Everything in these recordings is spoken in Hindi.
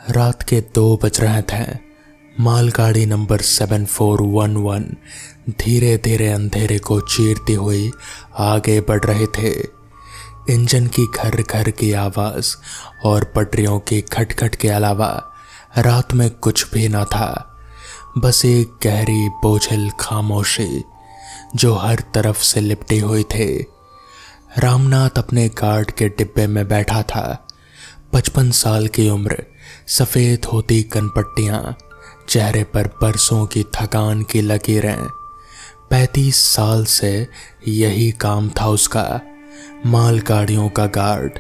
रात के 2 बज रहे थे। मालगाड़ी नंबर 7411 धीरे धीरे अंधेरे को चीरती हुई आगे बढ़ रहे थे। इंजन की घर घर की आवाज और पटरियों की खटखट के अलावा रात में कुछ भी न था। बस एक गहरी बोझिल खामोशी जो हर तरफ से लिपटी हुई थी। रामनाथ अपने गार्ड के डिब्बे में बैठा था। 55 साल की उम्र, सफेद होती कनपट्टियां, चेहरे पर बरसों की थकान की लकीरें। 35 साल से यही काम था उसका। मालगाड़ियों का गार्ड।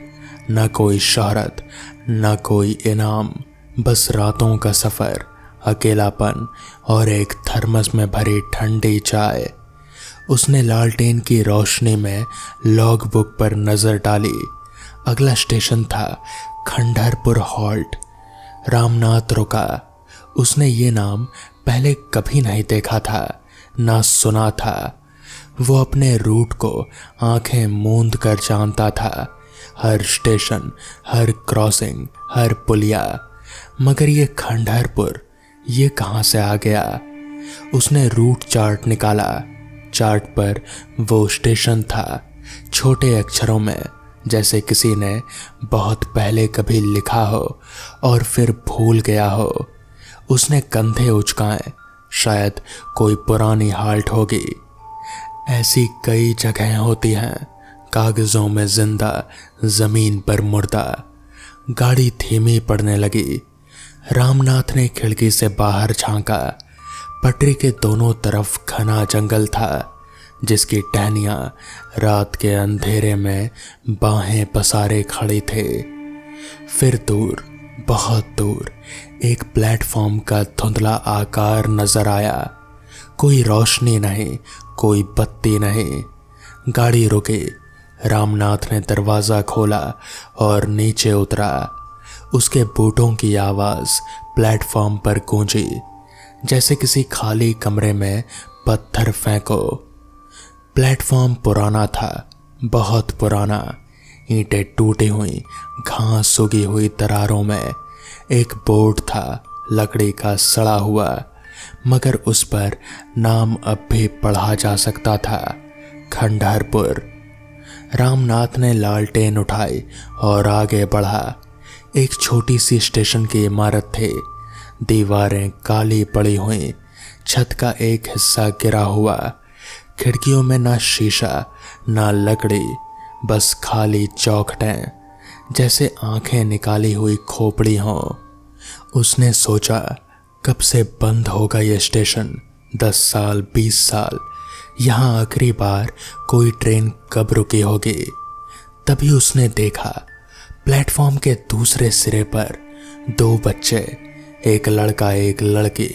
न कोई शोहरत, न कोई इनाम, बस रातों का सफर, अकेलापन और एक थर्मस में भरी ठंडी चाय। उसने लालटेन की रोशनी में लॉग बुक पर नजर डाली। अगला स्टेशन था खंडहरपुर हॉल्ट। रामनाथ रुका। उसने ये नाम पहले कभी नहीं देखा था, ना सुना था। वो अपने रूट को आंखें मूंद कर जानता था, हर स्टेशन, हर क्रॉसिंग, हर पुलिया। मगर ये खंडहरपुर, ये कहाँ से आ गया? उसने रूट चार्ट निकाला। चार्ट पर वो स्टेशन था, छोटे अक्षरों में, जैसे किसी ने बहुत पहले कभी लिखा हो और फिर भूल गया हो। उसने कंधे उचकाए, शायद कोई पुरानी हाल्ट होगी। ऐसी कई जगहें होती हैं, कागजों में जिंदा, जमीन पर मुर्दा। गाड़ी धीमी पड़ने लगी। रामनाथ ने खिड़की से बाहर झांका। पटरी के दोनों तरफ घना जंगल था, जिसकी टहनियां रात के अंधेरे में बाहें पसारे खड़ी थे। फिर दूर, बहुत दूर, एक प्लेटफॉर्म का धुंधला आकार नजर आया। कोई रोशनी नहीं, कोई बत्ती नहीं। गाड़ी रुकी। रामनाथ ने दरवाजा खोला और नीचे उतरा। उसके बूटों की आवाज प्लेटफॉर्म पर गूंजी, जैसे किसी खाली कमरे में पत्थर फेंको। प्लेटफॉर्म पुराना था, बहुत पुराना। ईंटें टूटी हुई, घास उगी हुई दरारों में। एक बोर्ड था, लकड़ी का सड़ा हुआ, मगर उस पर नाम अब भी पढ़ा जा सकता था, खंडहरपुर। रामनाथ ने लालटेन उठाई और आगे बढ़ा। एक छोटी सी स्टेशन की इमारत थी। दीवारें काली पड़ी हुई, छत का एक हिस्सा गिरा हुआ। खिड़कियों में ना शीशा, ना लकड़ी, बस खाली चौखटें, जैसे आंखें निकाली हुई खोपड़ी हों। उसने सोचा, कब से बंद होगा ये स्टेशन? 10 साल, 20 साल। यहाँ आखिरी बार कोई ट्रेन कब रुकी होगी? तभी उसने देखा, प्लेटफॉर्म के दूसरे सिरे पर 2 बच्चे, एक लड़का एक लड़की।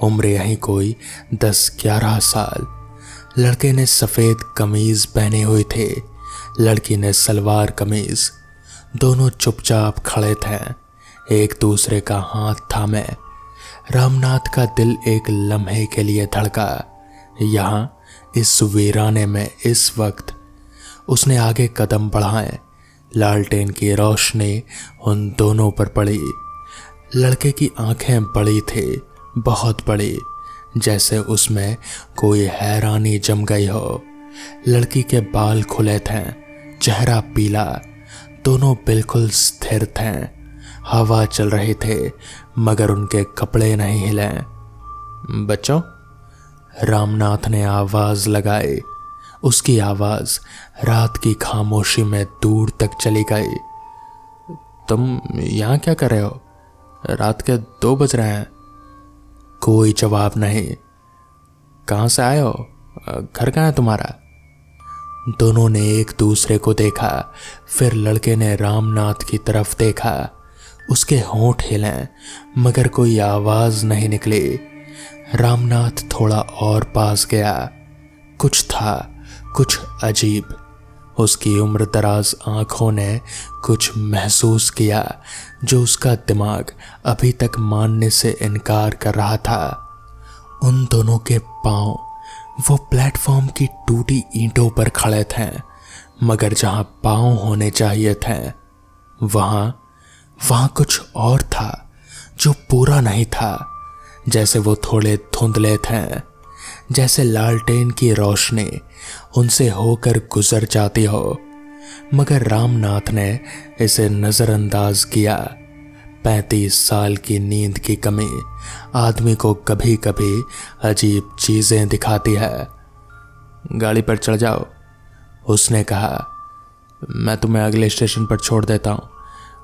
उम्र यहीं कोई 10-11 साल। लड़के ने सफेद कमीज पहनी हुई थी, लड़की ने सलवार कमीज। दोनों चुपचाप खड़े थे, एक दूसरे का हाथ थामे। रामनाथ का दिल एक लम्हे के लिए धड़का। यहाँ इस वीराने में इस वक्त। उसने आगे कदम बढ़ाए। लालटेन की रोशनी उन दोनों पर पड़ी। लड़के की आंखें बड़ी थी, बहुत बड़ी, जैसे उसमें कोई हैरानी जम गई हो। लड़की के बाल खुले थे, चेहरा पीला। दोनों बिल्कुल स्थिर थे। हवा चल रही थी, मगर उनके कपड़े नहीं हिले। बच्चों, रामनाथ ने आवाज लगाई। उसकी आवाज रात की खामोशी में दूर तक चली गई। तुम यहाँ क्या कर रहे हो? रात के 2 बज रहे हैं। कोई जवाब नहीं। कहाँ से आए हो? घर कहाँ है तुम्हारा? दोनों ने एक दूसरे को देखा। फिर लड़के ने रामनाथ की तरफ देखा। उसके होंठ हिले, मगर कोई आवाज नहीं निकली। रामनाथ थोड़ा और पास गया। कुछ था, कुछ अजीब। उसकी उम्र दराज आंखों ने कुछ महसूस किया जो उसका दिमाग अभी तक मानने से इनकार कर रहा था। उन दोनों के पांव वो प्लेटफॉर्म की टूटी ईंटों पर खड़े थे, मगर जहां पांव होने चाहिए थे वहां कुछ और था। जो पूरा नहीं था, जैसे वो थोड़े धुंधले थे, जैसे लालटेन की रोशनी उनसे होकर गुजर जाती हो। मगर रामनाथ ने इसे नजरअंदाज किया। 35 साल की नींद की कमी आदमी को कभी कभी अजीब चीजें दिखाती है। गाड़ी पर चढ़ जाओ, उसने कहा। मैं तुम्हें अगले स्टेशन पर छोड़ देता हूँ,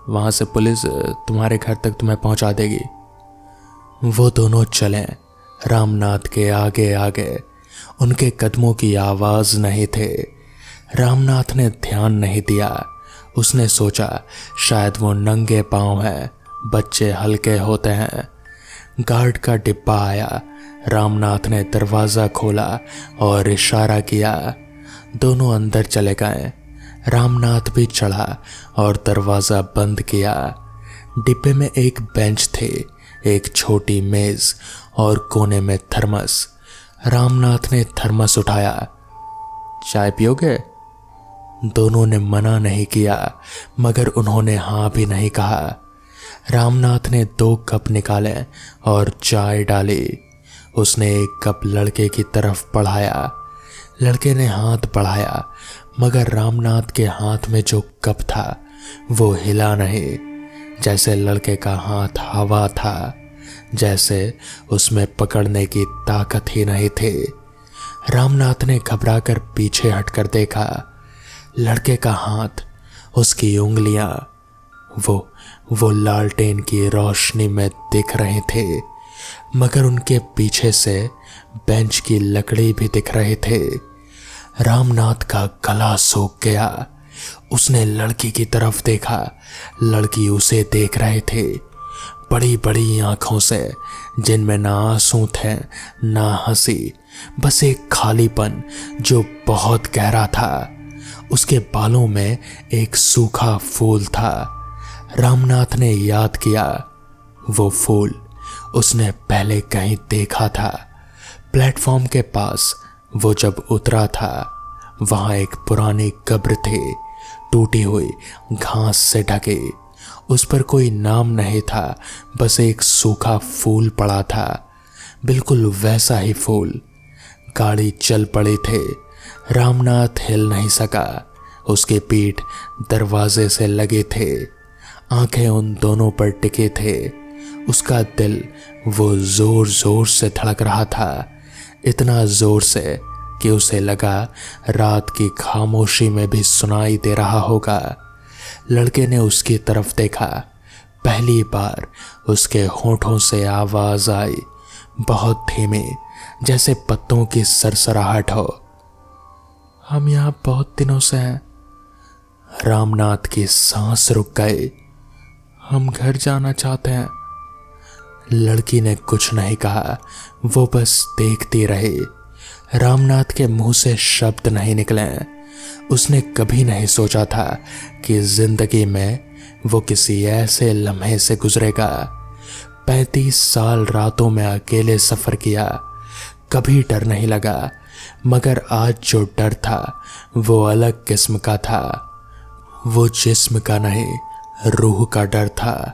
वहां से पुलिस तुम्हारे घर तक तुम्हें पहुंचा देगी। वो दोनों चले, रामनाथ के आगे आगे। उनके कदमों की आवाज नहीं थे। रामनाथ ने ध्यान नहीं दिया। उसने सोचा शायद वो नंगे पांव है, बच्चे हल्के होते हैं। गार्ड का डिब्बा आया। रामनाथ ने दरवाजा खोला और इशारा किया। दोनों अंदर चले गए। रामनाथ भी चढ़ा और दरवाजा बंद किया। डिब्बे में एक बेंच थे, एक छोटी मेज और कोने में थर्मस। रामनाथ ने थर्मस उठाया। चाय पियोगे? दोनों ने मना नहीं किया, मगर उन्होंने हाँ भी नहीं कहा। रामनाथ ने 2 कप निकाले और चाय डाली। उसने एक कप लड़के की तरफ बढ़ाया। लड़के ने हाथ बढ़ाया, मगर रामनाथ के हाथ में जो कप था वो हिला नहीं। जैसे लड़के का हाथ हवा था, जैसे उसमें पकड़ने की ताकत ही नहीं थी। रामनाथ ने घबराकर पीछे हटकर देखा। लड़के का हाथ, उसकी उंगलियां, वो लालटेन की रोशनी में दिख रहे थे, मगर उनके पीछे से बेंच की लकड़ी भी दिख रहे थे। रामनाथ का गला सूख गया। उसने लड़की की तरफ देखा। लड़की उसे देख रहे थे, बड़ी बड़ी आंखों से, जिनमें ना आंसू थे ना हंसी, बस एक खालीपन जो बहुत गहरा था। उसके बालों में एक सूखा फूल था। रामनाथ ने याद किया, वो फूल उसने पहले कहीं देखा था। प्लेटफॉर्म के पास वो जब उतरा था, वहां एक पुरानी कब्र थी, टूटी हुई, घास से ढकी। उस पर कोई नाम नहीं था, बस एक सूखा फूल पड़ा था, बिल्कुल वैसा ही फूल। गाड़ी चल पड़ी थी। रामनाथ हिल नहीं सका। उसकी पीठ दरवाजे से लगे थे। आंखें उन दोनों पर टिके थे। उसका दिल वो जोर जोर से धड़क रहा था, इतना जोर से कि उसे लगा रात की खामोशी में भी सुनाई दे रहा होगा। लड़के ने उसकी तरफ देखा। पहली बार उसके होठों से आवाज आई, बहुत धीमी, जैसे पत्तों की सरसराहट हो। हम यहां बहुत दिनों से हैं। रामनाथ की सांस रुक गई। हम घर जाना चाहते हैं। लड़की ने कुछ नहीं कहा, वो बस देखती रही। रामनाथ के मुंह से शब्द नहीं निकले। उसने कभी नहीं सोचा था कि जिंदगी में वो किसी ऐसे लम्हे से गुजरेगा। 35 साल रातों में अकेले सफर किया, कभी डर नहीं लगा, मगर आज जो डर था वो अलग किस्म का था। वो जिस्म का नहीं, रूह का डर था।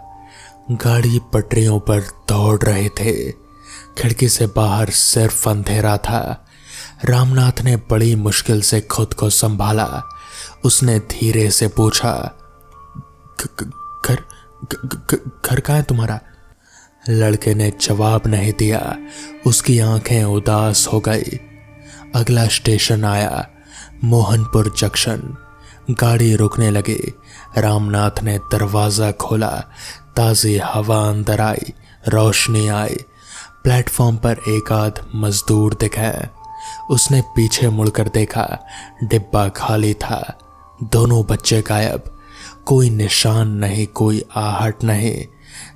गाड़ी पटरियों पर दौड़ रहे थे। खिड़की से बाहर सिर्फ अंधेरा था। रामनाथ ने बड़ी मुश्किल से खुद को संभाला। उसने धीरे से पूछा, घर कहाँ है तुम्हारा? लड़के ने जवाब नहीं दिया। उसकी आंखें उदास हो गई। अगला स्टेशन आया, मोहनपुर जंक्शन। गाड़ी रुकने लगी। रामनाथ ने दरवाजा खोला। ताज़ी हवा अंदर आई, रोशनी आई। प्लेटफॉर्म पर एक आध मजदूर दिखे। उसने पीछे मुड़कर देखा, डिब्बा खाली था। दोनों बच्चे गायब, कोई निशान नहीं, कोई आहट नहीं,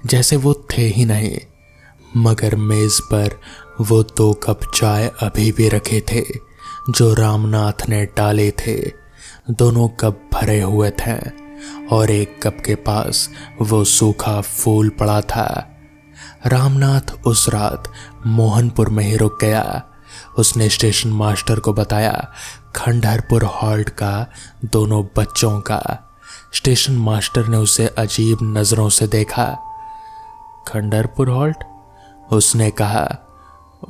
जैसे वो थे ही नहीं। मगर मेज पर वो 2 कप चाय अभी भी रखे थे, जो रामनाथ ने डाले थे। दोनों कप भरे हुए थे और एक कप के पास वो सूखा फूल पड़ा था। रामनाथ उस रात मोहनपुर में ही रुक गया। उसने स्टेशन मास्टर को बताया खंडहरपुर हॉल्ट का, दोनों बच्चों का। स्टेशन मास्टर ने उसे अजीब नजरों से देखा। खंडहरपुर हॉल्ट? उसने कहा।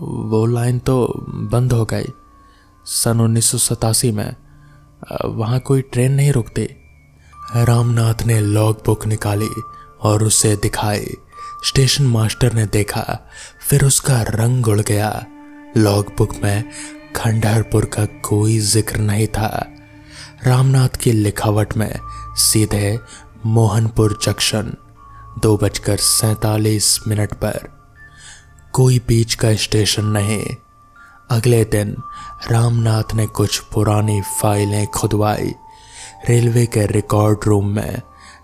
वो लाइन तो बंद हो गई सन 1987 में। वहाँ कोई ट्रेन नहीं रुकती। रामनाथ ने लॉग बुक निकाली और उसे दिखाई। स्टेशन मास्टर ने देखा, फिर उसका रंग उड़ गया। लॉग बुक में खंडहरपुर का कोई जिक्र नहीं था। रामनाथ की लिखावट में सीधे मोहनपुर जंक्शन 2:47 पर। कोई बीच का स्टेशन नहीं। अगले दिन रामनाथ ने कुछ पुरानी फाइलें खुदवाई रेलवे के रिकॉर्ड रूम में,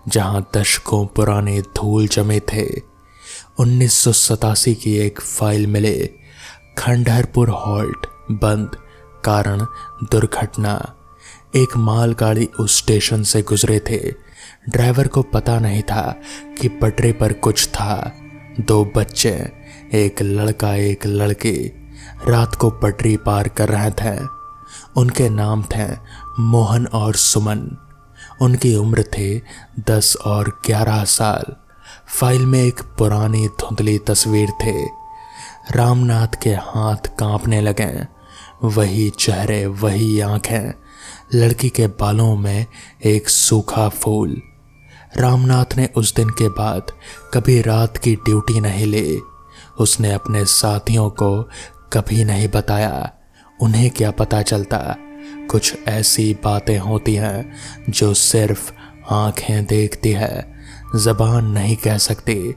जहां दशकों पुराने धूल जमे थे। 1987 की एक फाइल मिले। खंडहरपुर हॉल्ट बंद, कारण दुर्घटना। एक मालगाड़ी उस स्टेशन से गुजरे थे। ड्राइवर को पता नहीं था कि पटरी पर कुछ था। 2 बच्चे, एक लड़का एक लड़की, रात को पटरी पार कर रहे थे। उनके नाम थे मोहन और सुमन। उनकी उम्र थे 10 और 11 साल। फाइल में एक पुरानी धुंधली तस्वीर थे। रामनाथ के हाथ कांपने लगे। वही चेहरे, वही आंखें, लड़की के बालों में एक सूखा फूल। रामनाथ ने उस दिन के बाद कभी रात की ड्यूटी नहीं ली। उसने अपने साथियों को कभी नहीं बताया। उन्हें क्या पता चलता, कुछ ऐसी बातें होती हैं जो सिर्फ आंखें देखती है, ज़बान नहीं कह सकती।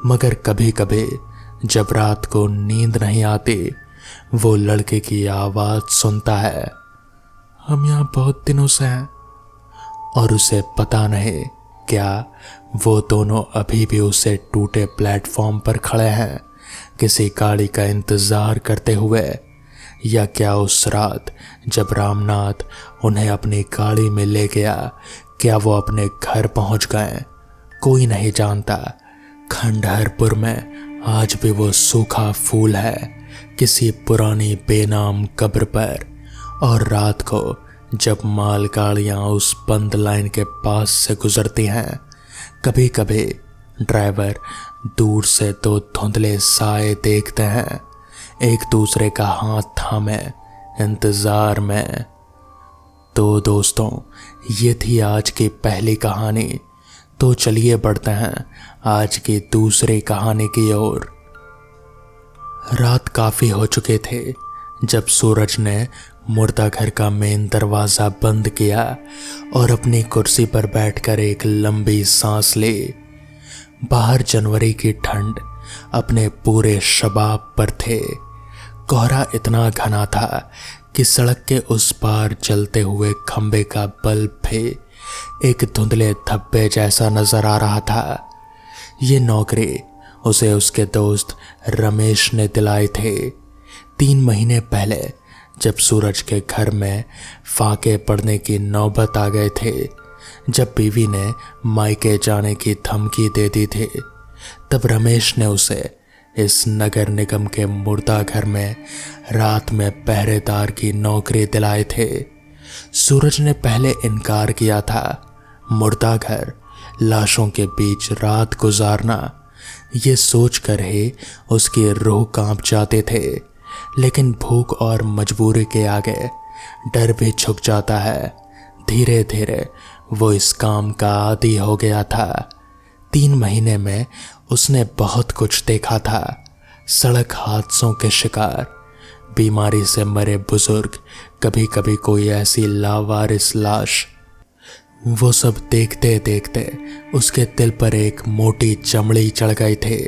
मगर कभी कभी जब रात को नींद नहीं आती, वो लड़के की आवाज़ सुनता है, हम यहाँ बहुत दिनों से हैं। और उसे पता नहीं क्या वो दोनों अभी भी उसे टूटे प्लेटफॉर्म पर खड़े हैं, किसी गाड़ी का इंतज़ार करते हुए, या क्या उस रात जब रामनाथ उन्हें अपनी गाड़ी में ले गया, क्या वो अपने घर पहुंच गए। कोई नहीं जानता। खंडहरपुर में आज भी वो सूखा फूल है, किसी पुरानी बेनाम कब्र पर। और रात को जब मालगाड़ियाँ उस बंद लाइन के पास से गुजरती हैं, कभी कभी ड्राइवर दूर से 2 धुंधले साए देखते हैं, एक दूसरे का हाथ थामे इंतज़ार में। तो दोस्तों, ये थी आज की पहली कहानी। तो चलिए बढ़ते हैं आज की दूसरी कहानी की ओर। रात काफ़ी हो चुके थे जब सूरज ने मुर्दा घर का मेन दरवाज़ा बंद किया और अपनी कुर्सी पर बैठकर एक लंबी सांस ली। बाहर जनवरी की ठंड अपने पूरे शबाब पर थे। कोहरा इतना घना था कि सड़क के उस पार जलते हुए खंबे का बल्ब भी एक धुंधले धब्बे जैसा नजर आ रहा था। ये नौकरी उसे उसके दोस्त रमेश ने दिलाई थे 3 महीने पहले, जब सूरज के घर में फाके पड़ने की नौबत आ गए थे। जब बीवी ने मायके जाने की धमकी दे दी थी, तब रमेश ने उसे इस नगर निगम के मुर्दा घर में रात में पहरेदार की नौकरी दिलाए थे। सूरज ने पहले इनकार किया था। मुर्दा घर, लाशों के बीच रात गुजारना, ये सोच कर ही उसकी रूह कांप जाते थे। लेकिन भूख और मजबूरी के आगे डर भी झुक जाता है। धीरे धीरे वो इस काम का आदी हो गया था। 3 महीने में उसने बहुत कुछ देखा था। सड़क हादसों के शिकार, बीमारी से मरे बुजुर्ग, कभी कभी कोई ऐसी लावारिस लाश। वो सब देखते देखते उसके दिल पर एक मोटी चमड़ी चढ़ गई थी।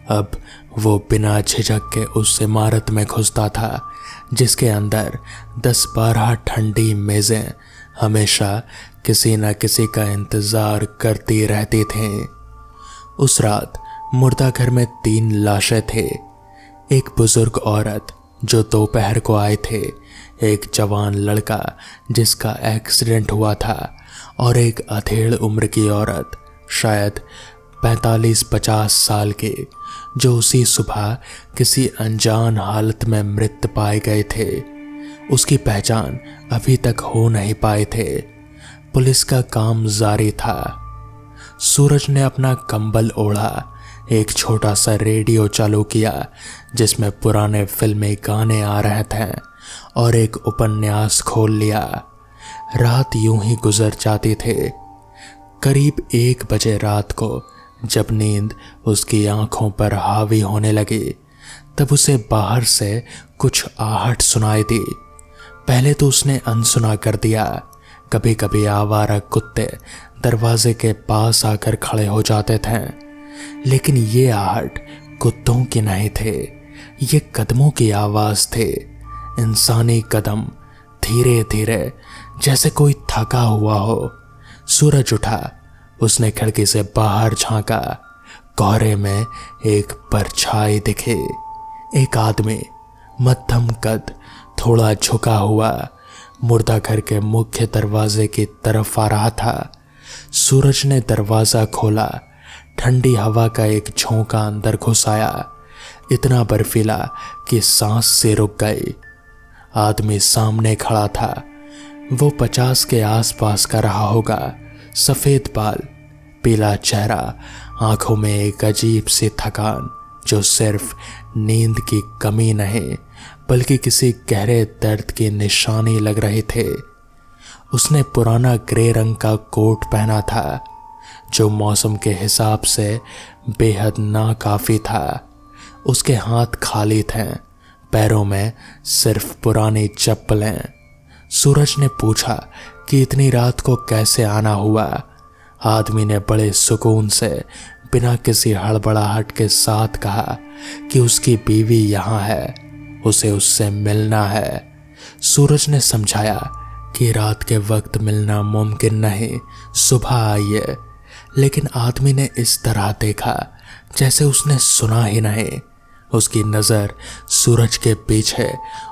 अब वो बिना झिझक के उस इमारत में घुसता था जिसके अंदर 10-12 ठंडी मेज़ें हमेशा किसी न किसी का इंतज़ार करती रहती थीं। उस रात मुर्दा घर में 3 लाशें थे। एक बुजुर्ग औरत जो दोपहर को आए थे, एक जवान लड़का जिसका एक्सीडेंट हुआ था, और एक अधेड़ उम्र की औरत, शायद 45-50 साल की, जो उसी सुबह किसी अनजान हालत में मृत पाए गए थे। उसकी पहचान अभी तक हो नहीं पाए थे। पुलिस का काम जारी था। सूरज ने अपना कंबल ओढ़ा, एक छोटा सा रेडियो चालू किया जिसमें पुराने फिल्मी गाने आ रहे थे और एक उपन्यास खोल लिया। रात यूं ही गुजर जाती थी। करीब 1 बजे रात को जब नींद उसकी आंखों पर हावी होने लगी तब उसे बाहर से कुछ आहट सुनाई दी। पहले तो उसने अनसुना कर दिया। कभी कभी आवारा कुत्ते दरवाजे के पास आकर खड़े हो जाते थे, लेकिन ये आहट कुत्तों की नहीं थे, ये कदमों की आवाज थे। इंसानी कदम, धीरे धीरे, जैसे कोई थका हुआ हो। सूरज उठा। उसने खिड़की से बाहर झांका। कोहरे में एक परछाई दिखे। एक आदमी, मध्यम कद, थोड़ा झुका हुआ, मुर्दा घर के मुख्य दरवाजे की तरफ आ रहा था। सूरज ने दरवाजा खोला। ठंडी हवा का एक झोंका अंदर घुस आया, इतना बर्फीला कि सांस से रुक गई। आदमी सामने खड़ा था। वो 50 के आसपास का रहा होगा। सफेद बाल, पीला चेहरा, आंखों में एक अजीब सी थकान जो सिर्फ नींद की कमी नहीं बल्कि किसी गहरे दर्द की निशानी लग रही थे। उसने पुराना ग्रे रंग का कोट पहना था जो मौसम के हिसाब से बेहद नाकाफी था। उसके हाथ खाली थे, पैरों में सिर्फ पुरानी चप्पलें। सूरज ने पूछा कि इतनी रात को कैसे आना हुआ। आदमी ने बड़े सुकून से बिना किसी हड़बड़ाहट के साथ कहा कि उसकी बीवी यहाँ है, उसे उससे मिलना है। सूरज ने समझाया कि रात के वक्त मिलना मुमकिन नहीं, सुबह आइए। लेकिन आदमी ने इस तरह देखा जैसे उसने सुना ही नहीं। उसकी नजर सूरज के पीछे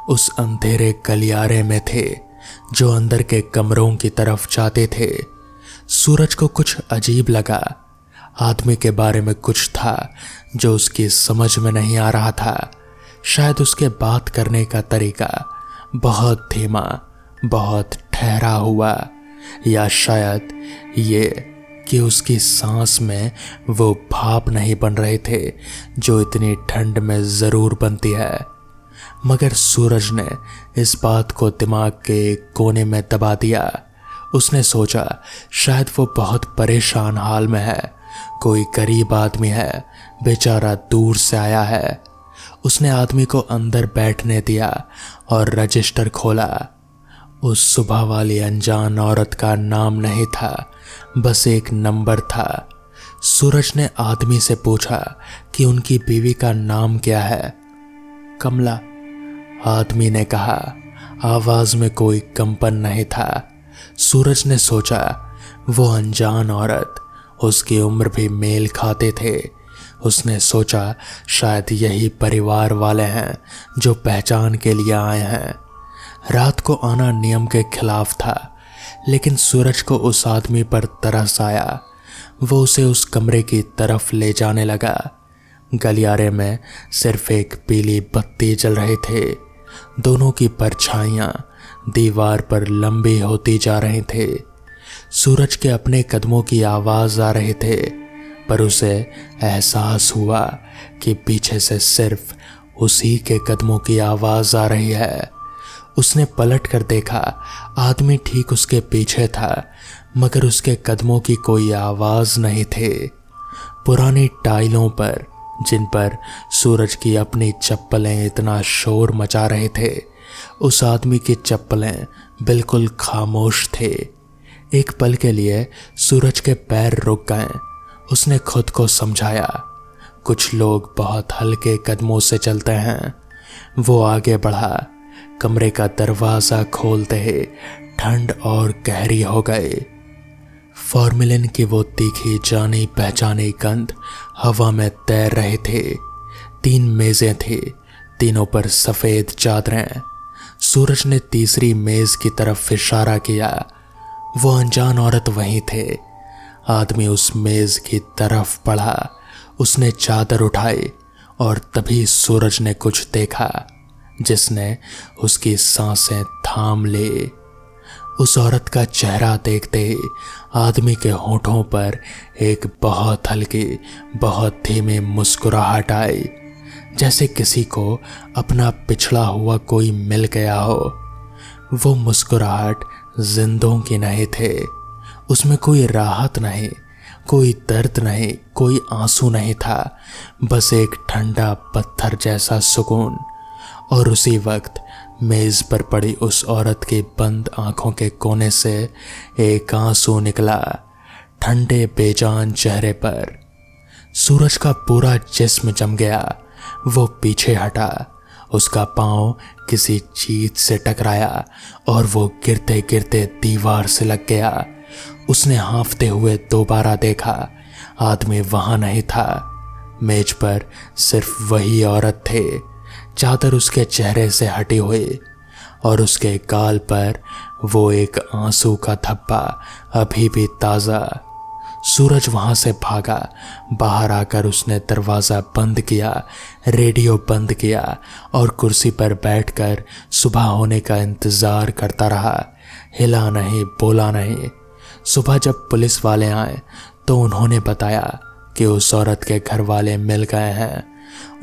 उस अंधेरे गलियारे में थे जो अंदर के कमरों की तरफ जाते थे। सूरज को कुछ अजीब लगा। आदमी के बारे में कुछ था जो उसकी समझ में नहीं आ रहा था। शायद उसके बात करने का तरीका बहुत धीमा, बहुत ठहरा हुआ, या शायद ये कि उसकी सांस में वो भाप नहीं बन रहे थे जो इतनी ठंड में जरूर बनती है। मगर सूरज ने इस बात को दिमाग के एक कोने में दबा दिया। उसने सोचा शायद वो बहुत परेशान हाल में है, कोई गरीब आदमी है, बेचारा दूर से आया है। उसने आदमी को अंदर बैठने दिया और रजिस्टर खोला। उस सुबह वाली अनजान औरत का नाम नहीं था, बस एक नंबर था। सूरज ने आदमी से पूछा कि उनकी बीवी का नाम क्या है। कमला, आदमी ने कहा। आवाज में कोई कंपन नहीं था। सूरज ने सोचा वो अनजान औरत, उसकी उम्र भी मेल खाते थे। उसने सोचा शायद यही परिवार वाले हैं जो पहचान के लिए आए हैं। रात को आना नियम के खिलाफ था, लेकिन सूरज को उस आदमी पर तरस आया। वो उसे उस कमरे की तरफ ले जाने लगा। गलियारे में सिर्फ एक पीली बत्ती जल रही थे। दोनों की परछाइयां दीवार पर लंबी होती जा रही थे। सूरज के अपने कदमों की आवाज आ रहे थे, पर उसे एहसास हुआ कि पीछे से सिर्फ उसी के कदमों की आवाज आ रही है। उसने पलट कर देखा, आदमी ठीक उसके पीछे था, मगर उसके कदमों की कोई आवाज नहीं थे। पुरानी टाइलों पर, जिन पर सूरज की अपनी चप्पलें इतना शोर मचा रहे थे, उस आदमी की चप्पलें बिल्कुल खामोश थे। एक पल के लिए सूरज के पैर रुक गए। उसने खुद को समझाया, कुछ लोग बहुत हल्के कदमों से चलते हैं। वो आगे बढ़ा। कमरे का दरवाजा खोलते ही ठंड और गहरी हो गई। फॉर्मेलिन की वो तीखी जानी पहचानी गंध हवा में तैर रहे थे। 3 मेजें थी, तीनों पर सफेद चादरें। सूरज ने तीसरी मेज की तरफ इशारा किया। वो अनजान औरत वहीं थे। आदमी उस मेज की तरफ बढ़ा। उसने चादर उठाई और तभी सूरज ने कुछ देखा जिसने उसकी सांसें थाम ली। उस औरत का चेहरा देखते ही आदमी के होठों पर एक बहुत हल्की, बहुत धीमी मुस्कुराहट आई, जैसे किसी को अपना पिछड़ा हुआ कोई मिल गया हो। वो मुस्कुराहट जिंदों की नहीं थे। उसमें कोई राहत नहीं, कोई दर्द नहीं, कोई आंसू नहीं था, बस एक ठंडा पत्थर जैसा सुकून। और उसी वक्त मेज पर पड़ी उस औरत की बंद आंखों के कोने से एक आंसू निकला, ठंडे बेजान चेहरे पर। सूरज का पूरा जिस्म जम गया। वो पीछे हटा, उसका पांव किसी चीज से टकराया और वो गिरते गिरते दीवार से लग गया। उसने हाँफते हुए दोबारा देखा, आदमी वहां नहीं था। मेज पर सिर्फ वही औरत थे, चादर उसके चेहरे से हटी हुई और उसके गाल पर वो एक आंसू का धब्बा अभी भी ताज़ा। सूरज वहां से भागा। बाहर आकर उसने दरवाज़ा बंद किया, रेडियो बंद किया और कुर्सी पर बैठकर सुबह होने का इंतज़ार करता रहा। हिला नहीं, बोला नहीं। सुबह जब पुलिस वाले आए तो उन्होंने बताया कि उस औरत के घर वाले मिल गए हैं।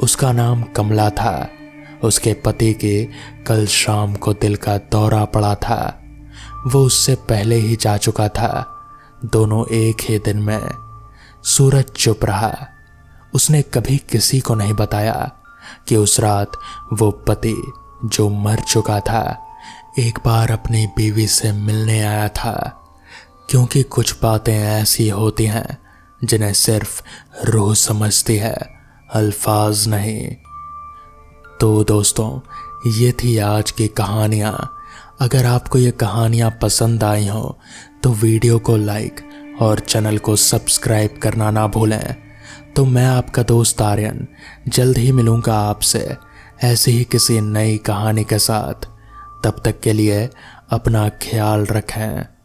उसका नाम कमला था। उसके पति के कल शाम को दिल का दौरा पड़ा था। वो उससे पहले ही जा चुका था, दोनों एक ही दिन में। सूरज चुप रहा। उसने कभी किसी को नहीं बताया कि उस रात वो पति जो मर चुका था एक बार अपनी बीवी से मिलने आया था, क्योंकि कुछ बातें ऐसी होती हैं जिन्हें सिर्फ रूह समझती है, अल्फाज नहीं। तो दोस्तों, ये थी आज की कहानियाँ। अगर आपको ये कहानियाँ पसंद आई हों तो वीडियो को लाइक और चैनल को सब्सक्राइब करना ना भूलें। तो मैं आपका दोस्त आर्यन जल्द ही मिलूँगा आपसे ऐसी ही किसी नई कहानी के साथ। तब तक के लिए अपना ख्याल रखें।